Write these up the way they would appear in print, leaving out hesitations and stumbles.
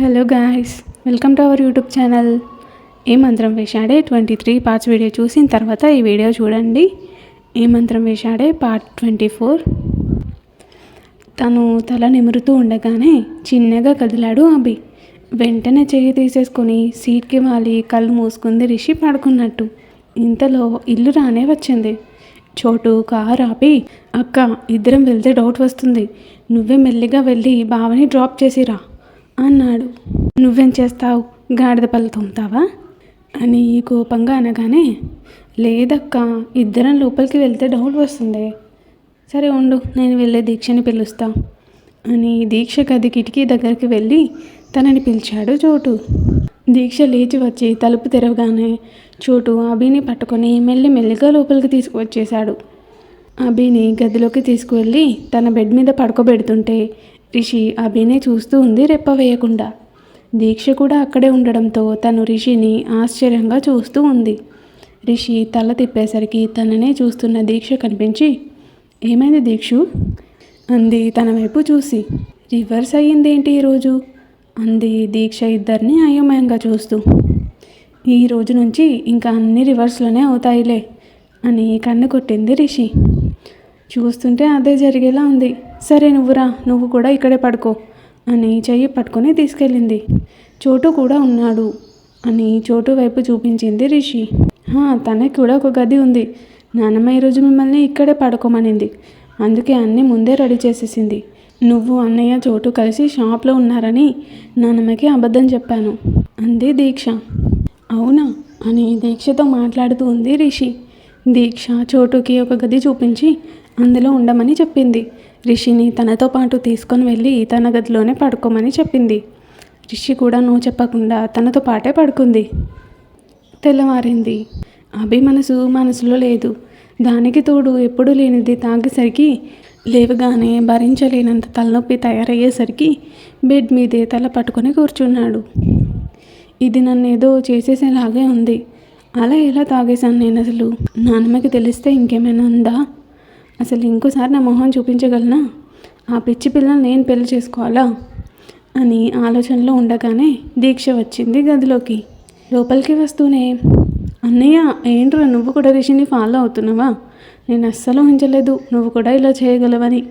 Hello guys, welcome to our YouTube channel. ఏ మంత్రం వేశాడే 23 పార్ట్స్ వీడియో చూసిన తర్వాత ఈ వీడియో చూడండి. ఏ మంత్రం వేశాడే పార్ట్ 24. తను తల నిమురుతూ ఉండగానే చిన్నగా కదిలాడు అభి. వెంటనే చెయ్యి తీసేసుకొని సీట్కి వాలి కళ్ళు మూసుకుంది రిషి పడుకున్నట్టు. ఇంతలో ఇల్లు రానే వచ్చింది. చోటు కారు ఆపి, అక్క ఇద్దరం వెళ్తే డౌట్ వస్తుంది, నువ్వే మెల్లిగా వెళ్ళి బావని డ్రాప్ చేసిరా అన్నాడు. నువ్వేం చేస్తావు, గాడిద పళ్ళు తోముతావా అని కోపంగా అనగానే, లేదక్క ఇద్దరం లోపలికి వెళ్తే డౌట్ వస్తుంది, సరే ఉండు నేను వెళ్ళే దీక్షని పిలుస్తా అని దీక్ష గది కిటికీ దగ్గరికి వెళ్ళి తనని పిలిచాడు చోటు. దీక్ష లేచి వచ్చి తలుపు తెరవగానే చోటు అభిని పట్టుకొని మెల్లిగా లోపలికి తీసుకువచ్చేశాడు. అభిని గదిలోకి తీసుకువెళ్ళి తన బెడ్ మీద పడుకోబెడుతుంటే రిషి అభినే చూస్తూ ఉంది రెప్ప వేయకుండా. దీక్ష కూడా అక్కడే ఉండడంతో తను రిషిని ఆశ్చర్యంగా చూస్తూ ఉంది. రిషి తల తిప్పేసరికి తననే చూస్తున్న దీక్ష కనిపించి, ఏమైంది దీక్షు అంది తన వైపు చూసి. రివర్స్ అయ్యిందేంటి ఈరోజు అంది దీక్ష ఇద్దరిని అయోమయంగా చూస్తూ. ఈ రోజు నుంచి ఇంకా అన్ని రివర్స్లోనే అవుతాయిలే అని కన్ను కొట్టింది రిషి. చూస్తుంటే అదే జరిగేలా ఉంది, సరే నువ్వురా, నువ్వు కూడా ఇక్కడే పడుకో అని చెయ్యి పట్టుకొని తీసుకెళ్ళింది. చోటు కూడా ఉన్నాడు అని చోటు వైపు చూపించింది రిషి. తనకి కూడా ఒక గది ఉంది, నానమ్మ ఈరోజు మిమ్మల్ని ఇక్కడే పడుకోమనింది, అందుకే అన్నీ ముందే రెడీ చేసేసింది. నువ్వు అన్నయ్య చోటు కలిసి షాప్లో ఉన్నారని నానమ్మకి అబద్ధం చెప్పాను అంది దీక్ష. అవునా అని దీక్షతో మాట్లాడుతూ ఉంది రిషి. దీక్ష చోటుకి ఒక గది చూపించి అందులో ఉండమని చెప్పింది. రిషిని తనతో పాటు తీసుకొని వెళ్ళి తన గదిలోనే పడుకోమని చెప్పింది. రిషి కూడా నువ్వు చెప్పకుండా తనతో పాటే పడుకుంది. తెల్లవారింది. అభి మనసులో లేదు. దానికి తోడు ఎప్పుడు లేనిది తాగేసరికి లేవగానే భరించలేనంత తలనొప్పి తయారయ్యేసరికి బెడ్ మీదే తల పట్టుకొని కూర్చున్నాడు. ఇది నన్ను ఏదో చేసేసేలాగే ఉంది, అలా ఎలా తాగేశాను నేను అసలు, నాన్నమ్మకి తెలిస్తే ఇంకేమైనా ఉందా, అసలు ఇంకోసారి నా మొహం చూపించగలనా, ఆ పిచ్చి పిల్లని నేను పెళ్లి చేసుకోవాలా అని ఆలోచనలో ఉండగానే దీక్ష వచ్చింది గదిలోకి. లోపలికి వస్తూనే, అన్నయ్య ఏంట్రా నువ్వు కూడా రిషిని ఫాలో అవుతున్నావా, నేను అస్సలు ఊహించలేదు నువ్వు కూడా ఇలా చేయగలవని.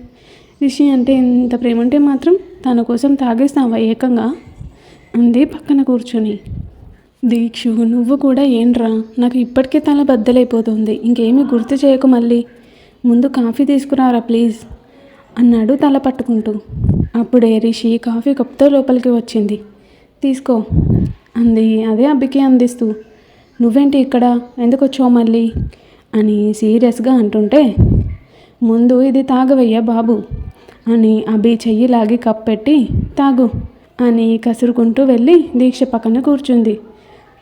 రిషి అంటే ఇంత ప్రేమ ఉంటే మాత్రం తన కోసం తాగేస్తావా ఏకంగా అంది పక్కన కూర్చొని. దీక్షు నువ్వు కూడా ఏంట్రా, నాకు ఇప్పటికే తల బద్దలైపోతుంది, ఇంకేమీ గుర్తు చేయకు, మళ్ళీ ముందు కాఫీ తీసుకురారా ప్లీజ్ అన్నాడు తల పట్టుకుంటూ. అప్పుడే రిషి కాఫీ కప్తో లోపలికి వచ్చింది. తీసుకో అంది అదే అభికి అందిస్తూ. నువ్వేంటి ఇక్కడ, ఎందుకు వచ్చావు మళ్ళీ అని సీరియస్గా అంటుంటే, ముందు ఇది తాగవయ్యా బాబు అని అభి చెయ్యి లాగి కప్ పెట్టి తాగు అని కసురుకుంటూ వెళ్ళి దీక్ష పక్కన కూర్చుంది.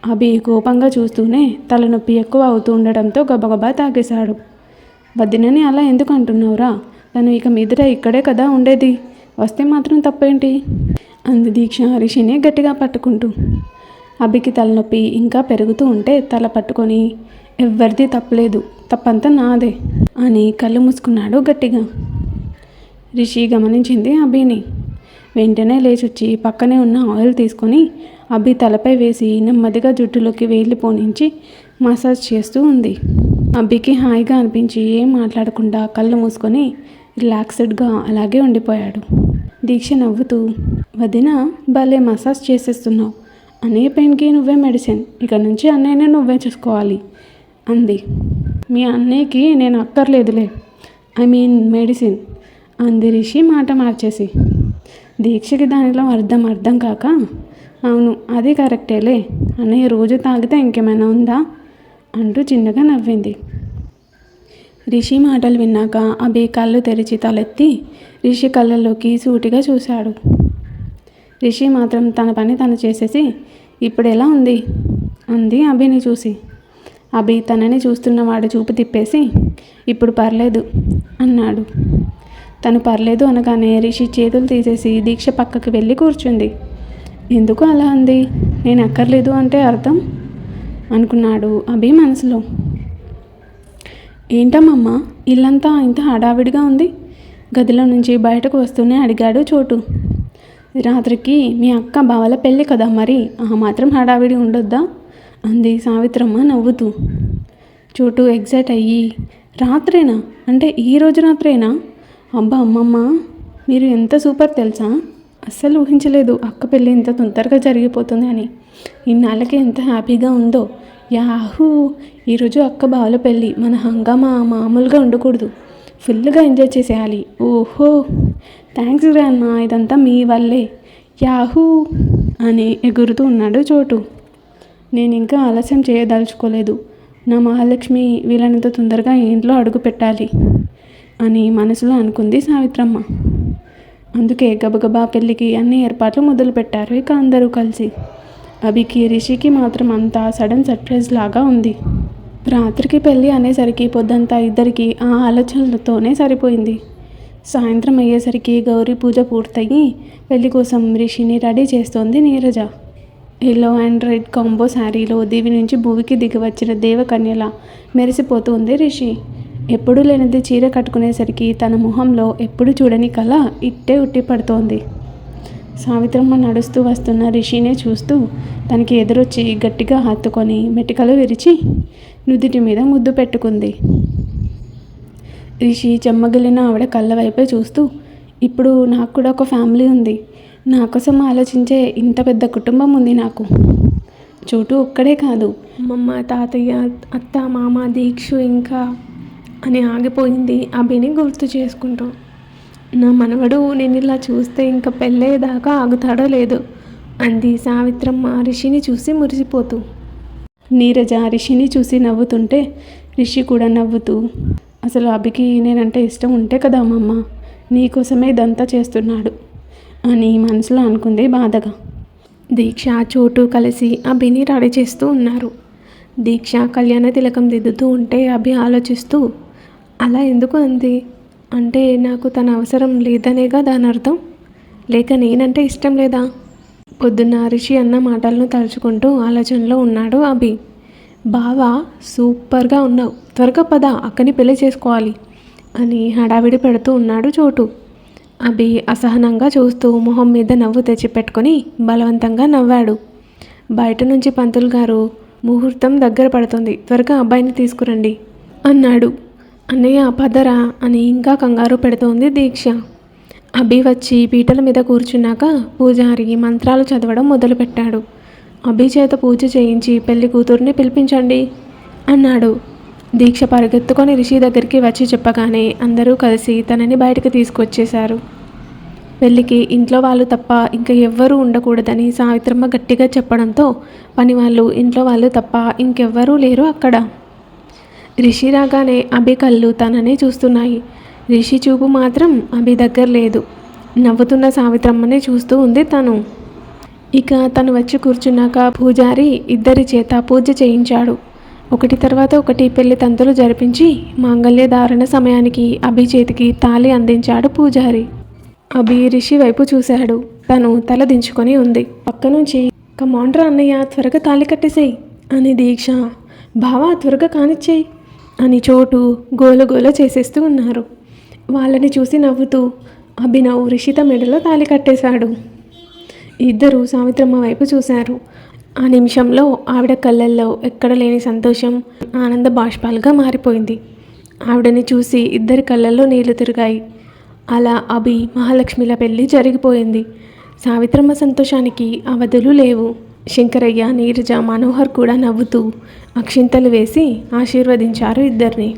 అభి కోపంగా చూస్తూనే తలనొప్పి ఎక్కువ అవుతూ ఉండడంతో గబగబా తాగేశాడు. వదినని అలా ఎందుకు అంటున్నావురా, తను ఇక మీదట ఇక్కడే కదా ఉండేది, వస్తే మాత్రం తప్పేంటి అంది దీక్ష రిషిని గట్టిగా పట్టుకుంటూ. అభికి తలనొప్పి ఇంకా పెరుగుతూ ఉంటే తల పట్టుకొని, ఎవ్వరిది తప్పలేదు, తప్పంతా నాదే అని కళ్ళు మూసుకున్నాడు గట్టిగా. రిషి గమనించింది అభిని. వెంటనే లేచొచ్చి పక్కనే ఉన్న ఆయిల్ తీసుకొని అభి తలపై వేసి నెమ్మదిగా జుట్టులోకి వేలి పోనించి మసాజ్ చేస్తూ ఉంది. అభికి హాయిగా అనిపించి ఏం మాట్లాడకుండా కళ్ళు మూసుకొని రిలాక్స్డ్గా అలాగే ఉండిపోయాడు. దీక్ష నవ్వుతూ, వదిన భలే మసాజ్ చేసేస్తున్నావు, అన్నయ్య పెయిన్కి నువ్వే మెడిసిన్, ఇక నుంచి అన్నయ్యనే నువ్వే చూసుకోవాలి అంది. మీ అన్నయ్యకి నేను అక్కర్లేదులే, ఐ మీన్ మెడిసిన్ అంది రిషి మాట మార్చేసి. దీక్షకి దానిలో అర్థం కాక, అవును అది కరెక్టేలే, అన్నయ్య రోజు తాగితే ఇంకేమైనా ఉందా అంటూ చిన్నగా నవ్వింది. రిషి మాటలు విన్నాక అభి కళ్ళు తెరిచి తలెత్తి రిషి కళ్ళల్లోకి సూటిగా చూశాడు. రిషి మాత్రం తన పని తను చేసేసి, ఇప్పుడు ఎలా ఉంది అంది అభిని చూసి. అభి తనని చూస్తున్నవాడు చూపు తిప్పేసి, ఇప్పుడు పర్లేదు అన్నాడు. తను పర్లేదు అనగానే రిషి చేతులు తీసేసి దీక్ష పక్కకి వెళ్ళి కూర్చుంది. ఎందుకు అలా అంది, నేను అక్కర్లేదు అంటే అర్థం అనుకున్నాడు అభి మనసులో. ఏంటమ్మమ్మ ఇల్లంతా ఇంత హడావిడిగా ఉంది, గదిలో నుంచి బయటకు వస్తూనే అడిగాడు చోటు. రాత్రికి మీ అక్క బావల పెళ్ళి కదా, మరి ఆ మాత్రం హడావిడి ఉండొద్దా అంది సావిత్రమ్మ నవ్వుతూ. చోటు ఎగ్జైట్ అయ్యి, రాత్రేనా అంటే ఈరోజు రాత్రేనా? అబ్బా అమ్మమ్మ, మీరు ఎంత సూపర్ తెలుసా, అస్సలు ఊహించలేదు అక్క పెళ్ళి ఇంత తొందరగా జరిగిపోతుంది అని. ఇన్నాళ్ళకి ఎంత హ్యాపీగా ఉందో. యాహూ, ఈరోజు అక్క బావల పెళ్ళి, మన హంగామా మామూలుగా ఉండకూడదు, ఫుల్గా ఎంజాయ్ చేసేయాలి. ఓహో, థ్యాంక్స్ గ్రాండ్మా, ఇదంతా మీ వల్లే. యాహూ అని ఎగురుతూ ఉన్నాడు చోటు. నేను ఇంకా ఆలస్యం చేయదలుచుకోలేదు. నా మహాలక్ష్మి వీళ్ళనంత తొందరగా ఇంట్లో అడుగు పెట్టాలి అని మనసులో అనుకుంది సావిత్రమ్మ. అందుకే గబగబా పెళ్ళికి అన్ని ఏర్పాట్లు మొదలుపెట్టారు ఇక అందరూ కలిసి. అభికి రిషికి మాత్రం అంతా సడన్ సర్ప్రైజ్ లాగా ఉంది. రాత్రికి పెళ్ళి అనేసరికి పొద్దంతా ఇద్దరికి ఆ ఆలోచనలతోనే సరిపోయింది. సాయంత్రం అయ్యేసరికి గౌరీ పూజ పూర్తయి పెళ్లి కోసం రిషిని రెడీ చేస్తోంది Neeraja. Yellow and red combo శారీలో దివి నుంచి భూమికి దిగి వచ్చిన దేవకన్యలా మెరిసిపోతుంది రిషి. ఎప్పుడూ లేనిది చీర కట్టుకునేసరికి తన మొహంలో ఎప్పుడు చూడని కళ ఇట్టే ఉట్టి పడుతోంది. సావిత్రమ్మ నడుస్తూ వస్తున్న రిషినే చూస్తూ తనకి ఎదురొచ్చి గట్టిగా హత్తుకొని మెటికలు విరిచి నుదిటి మీద ముద్దు పెట్టుకుంది. రిషి చెమ్మగిలిన ఆవిడ కళ్ళ వైపే చూస్తూ, ఇప్పుడు నాకు కూడా ఒక ఫ్యామిలీ ఉంది, నా కోసం ఆలోచించే ఇంత పెద్ద కుటుంబం ఉంది నాకు. చోటు ఒక్కడే కాదు, అమ్మమ్మ, తాతయ్య, అత్త, మామ, దీక్షు ఇంకా అని ఆగిపోయింది అభిని గుర్తు చేసుకుంటూ. నా మనవడు నేను ఇలా చూస్తే ఇంకా పెళ్ళయ్యేదాకా ఆగుతాడో లేదో అంది సావిత్రమ్మ రిషిని చూసి మురిసిపోతూ. నీరజ రిషిని చూసి నవ్వుతుంటే రిషి కూడా నవ్వుతూ, అసలు అభికి నేనంటే ఇష్టం ఉంటే కదా అమ్మమ్మ, నీకోసమే ఇదంతా చేస్తున్నాడు అని మనసులో అనుకుంది బాధగా. దీక్ష చోటు కలిసి అభిని రెడీ చేస్తూ ఉన్నారు. దీక్ష కళ్యాణ తిలకం దిద్దుతూ ఉంటే అభి ఆలోచిస్తూ, అలా ఎందుకు అంది అంటే నాకు తన అవసరం లేదనేగా దాని అర్థం, లేక నేనంటే ఇష్టం లేదా? పొద్దున్న రిషి అన్న మాటలను తలుచుకుంటూ ఆలోచనలో ఉన్నాడు అభి. బావా, సూపర్గా ఉన్నావు, త్వరగా పద, అక్కని పెళ్లి చేసుకోవాలి అని హడావిడి పెడుతూ ఉన్నాడు చోటు. అభి అసహనంగా చూస్తూ మొహం మీద నవ్వు తెచ్చిపెట్టుకొని బలవంతంగా నవ్వాడు. బయట నుంచి పంతులు గారు, ముహూర్తం దగ్గర పడుతుంది, త్వరగా అబ్బాయిని తీసుకురండి అన్నాడు. అన్నయ్య పదరా అని ఇంకా కంగారు పెడుతోంది దీక్ష. అభి వచ్చి పీటల మీద కూర్చున్నాక పూజారి మంత్రాలు చదవడం మొదలుపెట్టాడు. అభి చేత పూజ చేయించి పెళ్లి కూతుర్ని పిలిపించండి అన్నాడు. దీక్ష పరిగెత్తుకొని రిషి దగ్గరికి వచ్చి చెప్పగానే అందరూ కలిసి తనని బయటకు తీసుకొచ్చేశారు. పెళ్ళికి ఇంట్లో వాళ్ళు తప్ప ఇంకా ఎవ్వరూ ఉండకూడదని సావిత్రమ్మ గట్టిగా చెప్పడంతో పని వాళ్ళు, ఇంట్లో వాళ్ళు తప్ప ఇంకెవ్వరూ లేరు అక్కడ. రిషి రాగానే అభి కళ్ళు తననే చూస్తున్నాయి. రిషి చూపు మాత్రం అభి దగ్గర లేదు. నవ్వుతున్న సావిత్రమ్మనే చూస్తూ ఉంది తను. ఇక తను వచ్చి కూర్చున్నాక పూజారి ఇద్దరి చేత పూజ చేయించాడు. ఒకటి తర్వాత ఒకటి పెళ్లి తంతులు జరిపించి మాంగళ్య ధారణ సమయానికి అభి చేతికి తాళి అందించాడు పూజారి. అభి రిషి వైపు చూశాడు. తను తల దించుకొని ఉంది. పక్క నుంచి, కమాండ్రా అన్నయ్య, త్వరగా తాళి కట్టేసేయి అని దీక్ష, బావా త్వరగా కానిచ్చేయి అని చోటు గోలగోల చేసేస్తూ ఉన్నారు. వాళ్ళని చూసి నవ్వుతూ అభినవ్ రిషిత మెడలో తాళి కట్టేశాడు. ఇద్దరు సావిత్రమ్మ వైపు చూశారు. ఆ నిమిషంలో ఆవిడ కళ్ళల్లో ఎక్కడ లేని సంతోషం ఆనంద బాష్పాలుగా మారిపోయింది. ఆవిడని చూసి ఇద్దరి కళ్ళల్లో నీళ్లు తిరిగాయి. అలా అభి మహాలక్ష్మిల పెళ్ళి జరిగిపోయింది. సావిత్రమ్మ సంతోషానికి అవధులు లేవు. శంకరయ్య, నీరజ, మనోహర్ కూడా నవ్వుతూ అక్షింతలు వేసి ఆశీర్వదించారు ఇద్దరిని.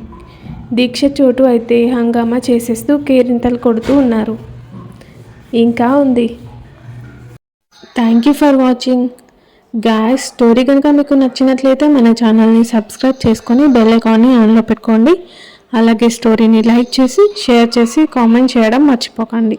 దీక్ష చోటు అయితే హంగామా చేసేస్తూ కేరింతలు కొడుతూ ఉన్నారు. ఇంకా ఉంది. Thank you for watching guys. Story కనుక మీకు నచ్చినట్లయితే మన ఛానల్ని సబ్స్క్రైబ్ చేసుకొని బెల్ ఐకాన్ని ఆన్లో పెట్టుకోండి. అలాగే స్టోరీని లైక్ చేసి, షేర్ చేసి, కామెంట్ చేయడం మర్చిపోకండి.